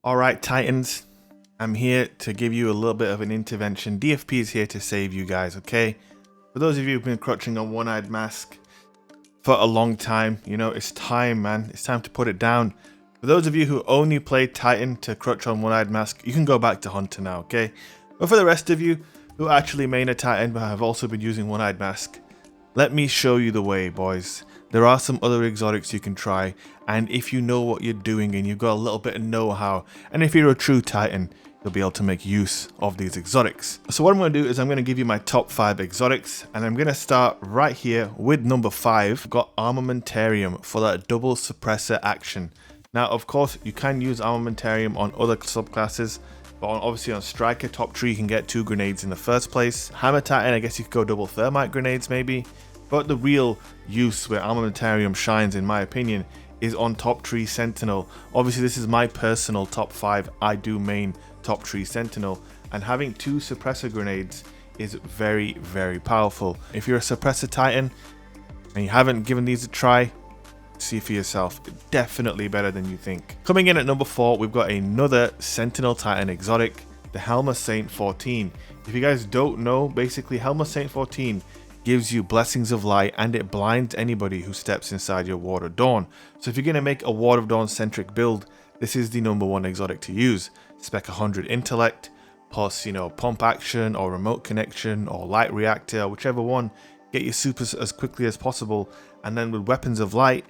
Alright Titans, I'm here to give you a little bit of an intervention. DFP is here to save you guys, okay? For those of you who've been crouching on One-Eyed Mask for a long time, you know, it's time, man. It's time to put it down. For those of you who only play Titan to crouch on One-Eyed Mask, you can go back to Hunter now, okay? But for the rest of you who actually main a Titan but have also been using One-Eyed Mask, let me show you the way, boys. There are some other exotics you can try, and if you know what you're doing and you've got a little bit of know-how, and if you're a true Titan, you'll be able to make use of these exotics. So what I'm going to do is I'm going to give you my top 5 exotics, and I'm going to start right here with number 5. I've got Armamentarium for that double suppressor action. Now, of course, you can use Armamentarium on other subclasses, but obviously on Striker top 3 you can get 2 grenades in the first place. Hammer Titan, I guess you could go double thermite grenades maybe. But the real use where Armamentarium shines, in my opinion, is on top 3 Sentinel. Obviously, this is my personal top 5. I do main top 3 Sentinel, and having 2 suppressor grenades is very, very powerful. If you're a suppressor Titan and you haven't given these a try, see for yourself. Definitely better than you think. Coming in at number 4, we've got another Sentinel Titan exotic, the Helm of Saint-14. If you guys don't know, basically Helm of Saint-14 gives you Blessings of Light, and it blinds anybody who steps inside your Ward of Dawn. So if you're going to make a Ward of Dawn centric build, this is the number 1 exotic to use. Spec 100 intellect, plus, you know, pump action or remote connection or light reactor, whichever one. Get your supers as quickly as possible, and then with Weapons of Light,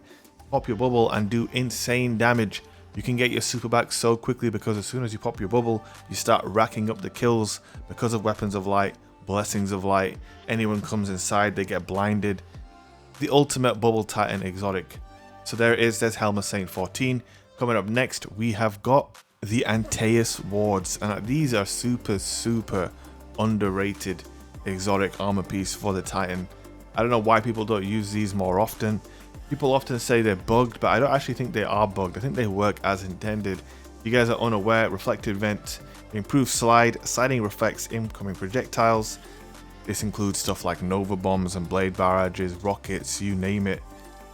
pop your bubble and do insane damage. You can get your super back so quickly because as soon as you pop your bubble, you start racking up the kills because of Weapons of Light, Blessings of Light. Anyone comes inside, they get blinded. The ultimate bubble Titan exotic. So there it is, there's Helm of Saint-14. Coming up next, we have got the Antaeus Wards, and these are super underrated exotic armor piece for the Titan. I don't know why people don't use these more often. People often say they're bugged, but I don't actually think they are bugged. I think they work as intended. If you guys are unaware, reflected vent, improved sliding reflects incoming projectiles. This includes stuff like Nova bombs and blade barrages, rockets, you name it.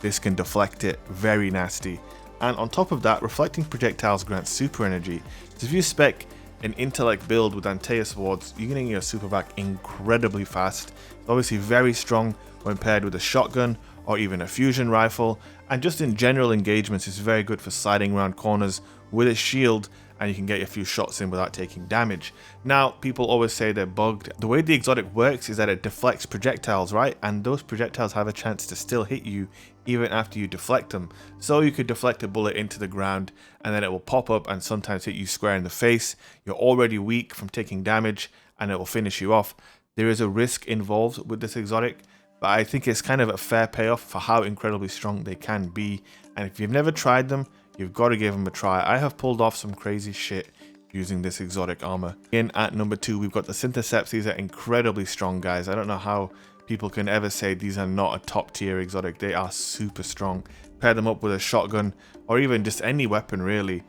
This can deflect it, very nasty. And on top of that, reflecting projectiles grants super energy. So if you spec an intellect build with Antaeus Wards, you're getting your super back incredibly fast. It's obviously very strong when paired with a shotgun or even a fusion rifle, and just in general engagements it's very good for sliding around corners with a shield, and you can get a few shots in without taking damage. Now, people always say they're bugged. The way the exotic works is that it deflects projectiles, right? And those projectiles have a chance to still hit you even after you deflect them. So you could deflect a bullet into the ground and then it will pop up and sometimes hit you square in the face. You're already weak from taking damage and it will finish you off. There is a risk involved with this exotic, but I think it's kind of a fair payoff for how incredibly strong they can be. And if you've never tried them, you've got to give them a try. I have pulled off some crazy shit using this exotic armor. In at number 2, we've got the Syntheseps. These are incredibly strong, guys. I don't know how people can ever say these are not a top tier exotic. They are super strong. Pair them up with a shotgun or even just any weapon really,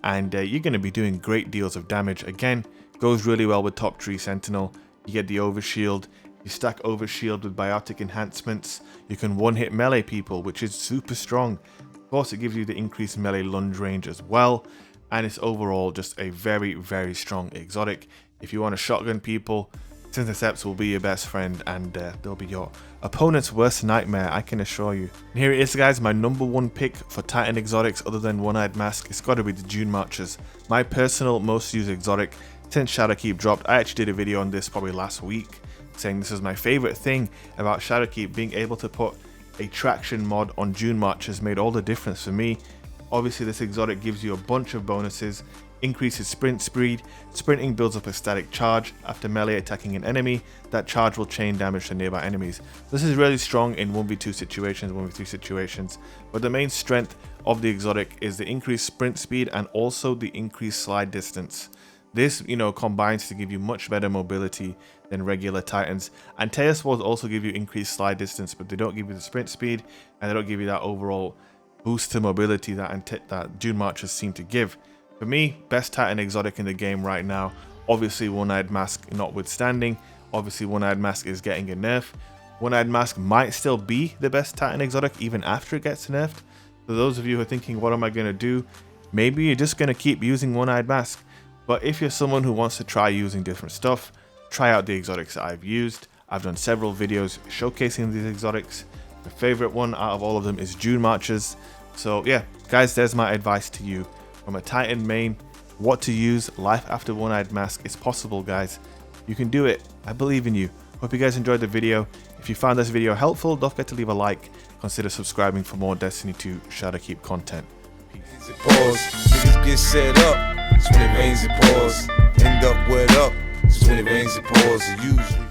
and you're going to be doing great deals of damage. Again, goes really well with top 3 Sentinel. You get the overshield. You stack overshield with biotic enhancements. You can one-hit melee people, which is super strong. Of course, it gives you the increased melee lunge range as well, and it's overall just a very strong exotic. If you want to shotgun people, Syntheseps will be your best friend, and they'll be your opponent's worst nightmare, I can assure you. And here it is, guys, my number 1 pick for Titan exotics other than One-Eyed Mask. It's got to be the Dune Marchers, my personal most used exotic since Shadowkeep dropped. I actually did a video on this probably last week, saying this is my favorite thing about Shadowkeep. Being able to put a traction mod on Dune Marchers made all the difference for me. Obviously, this exotic gives you a bunch of bonuses. Increases sprint speed. Sprinting builds up a static charge. After melee attacking an enemy, that charge will chain damage to nearby enemies. This is really strong in 1v2 situations, 1v3 situations, but the main strength of the exotic is the increased sprint speed and also the increased slide distance. This, you know, combines to give you much better mobility than regular Titans. Antaeus Wards also give you increased slide distance, but they don't give you the sprint speed, and they don't give you that overall boost to mobility that Dune Marchers seem to give. For me, best Titan exotic in the game right now. Obviously, One-Eyed Mask notwithstanding. Obviously, One-Eyed Mask is getting a nerf. One-Eyed Mask might still be the best Titan exotic even after it gets nerfed. For those of you who are thinking, what am I going to do? maybe you're just going to keep using One-Eyed Mask. But if you're someone who wants to try using different stuff, try out the exotics that I've used. I've done several videos showcasing these exotics. My favorite one out of all of them is June Marches. So yeah, guys, there's my advice to you. From a Titan main, what to use, life after One-Eyed Mask is possible, guys. You can do it. I believe in you. Hope you guys enjoyed the video. If you found this video helpful, don't forget to leave a like. Consider subscribing for more Destiny 2 Shadow Keep content. Peace. Niggas get set up, it's when it rains and pours. End up wet up, it's when it rains and pours. Usually.